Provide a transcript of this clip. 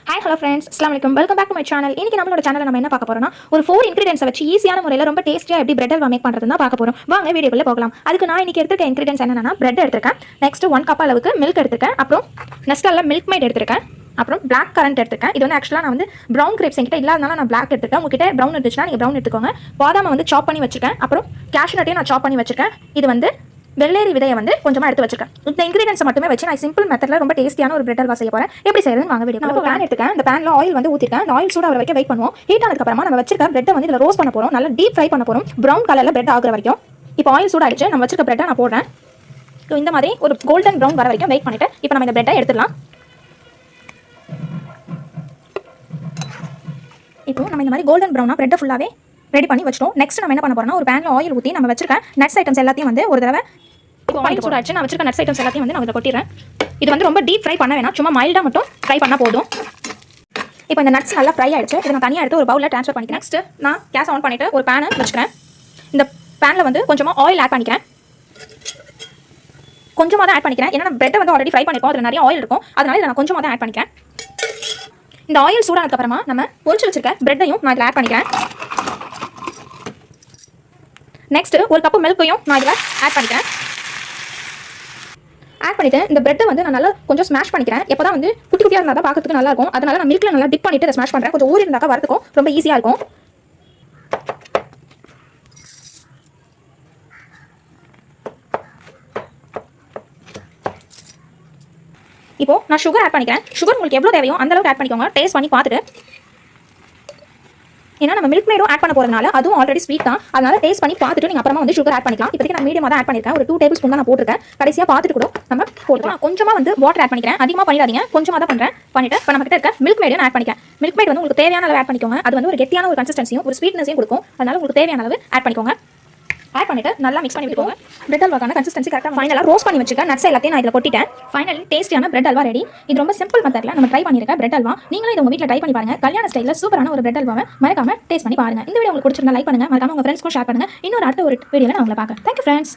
Hi hello friends, அஸ்ஸலாமு அலைக்கும். Welcome back to my channel. இன்னைக்கு நம்மளோட சேனலில் நம்ம என்ன பார்க்க போறோம்னா, ஒரு 4 இன்கிரிடியன்ஸ் வச்சு ஈஸியான முறையில் ரொம்ப டேஸ்டியாக எப்படி பிரெட் அல்வா மேக் பண்ணுறதுன்னு தான் பார்க்க போறோம். வாங்க வீடியோக்குள்ளே போகலாம். அதுக்கு நான் இன்னைக்கு எடுத்துருக்க இன்கிரிடியன்ஸ் என்னன்னா, பிரெட் எடுத்திருக்கேன், நெக்ஸ்ட் 1 கப் அளவுக்கு மில்க் எடுத்திருக்கேன், அப்புறம் நெஸ்டால மில்க் மேட் எடுத்திருக்கேன், அப்புறம் பிளாக் கரண்ட் எடுத்திருக்கேன். இது வந்து ஆக்சுவலாக நான் வந்து ப்ரௌன் கிரேப்ஸ் என்கிட்ட இல்லாதனால நான் பிளாக் எடுத்துருக்கேன். உங்ககிட்ட ப்ரௌன் இருந்துச்சுன்னா நீங்கள் ப்ரௌன் எடுத்துக்கோங்க. பாதாமை வந்து சாப் பண்ணி வச்சிருக்கேன், அப்புறம் கேஷ்யூ நட்டையும் நான் சாப் பண்ணி வச்சிருக்கேன். இது வந்து வெள்ளேரி விதையை வந்து கொஞ்சமாக எடுத்து வச்சிருக்கேன். இந்த இன்கிரிடியன்ஸ் மட்டுமே வச்சு நான் சிம்பிள் மெத்தடில் ரொம்ப டேஸ்டியான ஒரு பிரெட் அல்வா செய்ய போகிறேன். எப்படி செய்யறதுன்னு வாங்க வீடியோ. நான் பேன் எடுத்துக்கேன். அந்த பேனில் ஆயில் வந்து ஊற்றிருக்கேன். அந்த ஆயில் சூடாக வரைக்கும் வெயிட் பண்ணுவோம். ஹீட் ஆனதுக்கப்புறமா நம்ம வச்சிருக்க பிரெட்டை வந்து இதில் ரோஸ்ட் பண்ண போகிறோம். நல்லா டீப் ஃப்ரை பண்ண போகிறோம். ப்ரௌன் கலரில் பிரெட் ஆகிற வரைக்கும். இப்போ ஆயில் சூடாகிடுச்சு. நம்ம வச்சிருக்க பிரெட்டை நான் போடுறேன். இந்த மாதிரி ஒரு கோல்டன் ப்ரௌன் வர வரைக்கும் வெயிட் பண்ணிவிட்டு இப்போ நம்ம இந்த பிரெட்டை எடுத்துடலாம். இப்போ நம்ம இந்த மாதிரி கோல்டன் ப்ரௌனாக பிரெட்டை ஃபுல்லாகவே ரெடி பண்ணி வச்சிட்டோம். நெக்ஸ்ட் நம்ம என்ன பண்ண போறோம்னா, ஒரு பேனில் ஆயில் ஊற்றி நம்ம வச்சிருக்க நட்ஸ் ஐட்டம்ஸ் எல்லாத்தையும் வந்து ஒரு தடவை ஆயில் சூடாச்சு. நான் வச்சிருக்க நட்ஸ் ஐட்டம்ஸ் எல்லாத்தையும் வந்து நான் இதில் கொட்டிடுறேன். இது வந்து ரொம்ப டீப் ஃப்ரை பண்ண வேணாம், சும்மா மைல்டாக மட்டும் ஃப்ரை பண்ணால் போதும். இப்போ இந்த நட்ஸ் நல்லா ஃப்ரை ஆயிடுச்சு. இதை நான் தனியாக எடுத்து ஒரு பவுலில் ட்ரான்ஸ்ஃபர் பண்ணிக்கிறேன். நெக்ஸ்ட் நான் கேஸ் ஆன் பண்ணிவிட்டு ஒரு பேனை வச்சுக்கிறேன். இந்த பேனில் வந்து கொஞ்சமாக ஆயில் ஆட் பண்ணிக்கிறேன். கொஞ்சமாக தான் ஆட் பண்ணிக்கிறேன், ஏன்னா நம்ம பிரெட்டை வந்து ஆல்ரெடி ஃப்ரை பண்ணிப்போம், அதில் நிறைய ஆயில் இருக்கும். அதனால இதை நான் கொஞ்சமாக தான் ஆட் பண்ணிக்கிறேன். இந்த ஆயில் சூடானதுக்கப்புறமா நம்ம பொரிச்சு வச்சிருக்க பிரெட்டையும் நான் இதில் ஆட் பண்ணிக்கிறேன். நெக்ஸ்ட் ஒரு கப்பு மில்க்கையும் நான் இதில் ஆட் பண்ணிக்கிறேன். ஆட் பண்ணிவிட்டு இந்த பிரெட்டை வந்து நான் நல்லா கொஞ்சம் ஸ்மாஷ் பண்ணிக்கிறேன். எப்போ தான் வந்து குட்டி குட்டியாக இருந்தால் தான் பார்க்கறதுக்கு நல்லா இருக்கும். அதனால நான் மில்கில் நல்லா டிப் பண்ணிட்டு இதை ஸ்மாஷ் பண்ணுறேன். கொஞ்சம் ஊறி இருந்தாக்கா வரதுக்கும் ரொம்ப ஈஸியாக இருக்கும். இப்போ நான் சுகர் ஆட் பண்ணிக்கிறேன். சுகர் உங்களுக்கு எவ்வளோ தேவையோ அந்த அளவுக்கு ஆட் பண்ணிக்கோங்க. டேஸ்ட் பண்ணி பார்த்துட்டு, ஏன்னா நம்ம மில்க் மேடும் ஆட் பண்ண போகிறதுனால அதுவும் ஆல்ரெடி ஸ்வீட் தான். அதனால டேஸ்ட் பண்ணி பார்த்துட்டு நீங்கள் அப்புறமா வந்து சுகர் ஆட் பண்ணிக்கலாம். இப்போதைக்கு நான் மீடியமாக தான் ஆட் பண்ணியிருக்கேன். ஒரு 2 டேபிள் ஸ்பூன் தான் நான் போட்டிருக்கேன். கடைசியாக பார்த்துட்டு கூட நம்ம போட்டுக்கலாம். கொஞ்சமாக வந்து வாட்டர் ஆட் பண்ணிக்கிறேன். அதிகமாக பண்ணிடாதீங்க, கொஞ்சமாக தான் பண்ணுறேன். பண்ணிவிட்டு இப்போ நம்ம கிட்ட இருக்க மில்க் மேடையும் ஆட் பண்ணிக்கிறேன். மில்க் மேட் வந்து உங்களுக்கு தேவையான அளவு ஆட் பண்ணிக்கோங்க. அது வந்து ஒரு கெட்டியான ஒரு கன்சிஸ்டன்சியும் ஒரு ஸ்வீட்னஸையும் கொடுக்கும். அதனால உங்களுக்கு தேவையான அளவு ஆட் பண்ணிக்கோங்க. ஆட் பண்ணிட்டு நல்லா மிக்ஸ் பண்ணி விட்டுக்கோங்க. பிரெட் அல்வாக்கான கன்சிஸ்டன்சி கரெக்டாக ஃபைனலாக ரோஸ்ட் பண்ணி வச்சுக்க நட்ஸ் எல்லாத்தையும் நான் இதில் கொட்டிட்டேன். ஃபைனலி டேஸ்டியான பிரெட் அல்வா ரெடி. இது ரொம்ப சிம்பிள் மெத்தடில் நம்ம ட்ரை பண்ணியிருக்கேன் பிரெட் அல்வா. நீங்களும் இது உங்கள் வீட்டில் ட்ரை பண்ணி பாருங்க. கல்யாண ஸ்டைலில் சூப்பரான ஒரு பிரெட் அல்வாவை மறக்காம டேஸ்ட் பண்ணி பாருங்க. இந்த வீடியோ உங்களுக்கு பிடிச்சிருந்தா லைக் பண்ணுங்க, மறக்காம உங்கள் ஃப்ரெண்ட்ஸ்க்கும் ஷேர் பண்ணுங்க. இன்னொரு அடுத்த ஒரு வீடியோவில் நான் உங்களை பார்க்குறேன். Thank you friends.